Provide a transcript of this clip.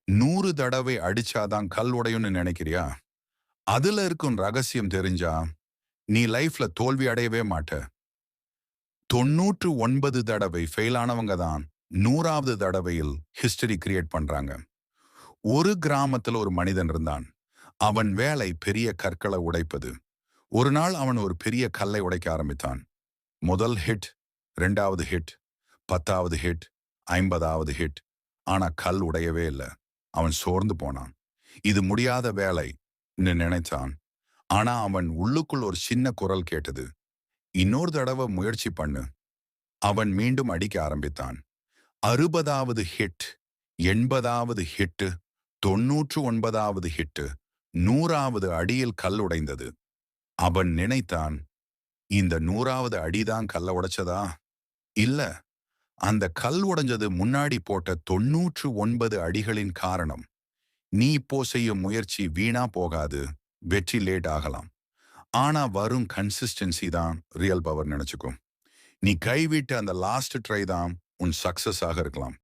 100 தடவை அடிச்சாதான் கல் உடையும்னு நினைக்கிறியா? அதுல இருக்கும் ரகசியம் தெரிஞ்சா நீ லைஃப்ல தோல்வி அடையவே மாட்ட. 99 தடவை ஃபெயில் ஆனவங்க தான் 100வது தடவையில் ஹிஸ்டரி கிரியேட் பண்றாங்க. ஒரு கிராமத்துல ஒரு மனிதன் இருந்தான். அவன் வேலை பெரிய கற்களை உடைப்பது. ஒரு நாள் அவன் ஒரு பெரிய கல்லை உடைக்க ஆரம்பித்தான். முதல் ஹிட், 2வது ஹிட், 10வது ஹிட், 50வது ஹிட். ஆனா கல் உடையவே இல்ல. அவன் சோர்ந்து போனான். இது முடியாத வேலைன்னு நினைத்தான். ஆனா அவன் உள்ளுக்குள் ஒரு சின்ன குரல் கேட்டது. இன்னொரு தடவை முயற்சி பண்ணு. அவன் மீண்டும் அடிக்க ஆரம்பித்தான். 60வது ஹிட், 80வது ஹிட், 99வது ஹிட், 100வது அடியில் கல் உடைந்தது. அவன் நினைத்தான், இந்த 100வது அடிதான் கல்ல உடைச்சதா? இல்ல, அந்த கல் உடைஞ்சது முன்னாடி போட்ட 99 அடிகளின் காரணம். நீ இப்போ செய்யும் முயற்சி வீணா போகாது. வெற்றி லேட் ஆகலாம். ஆனா வரும் கன்சிஸ்டன்சி தான் ரியல் பவர் நினைச்சுக்கும். நீ கைவிட்டு அந்த லாஸ்ட் ட்ரை தான் உன் சக்சஸ் ஆக இருக்கலாம்.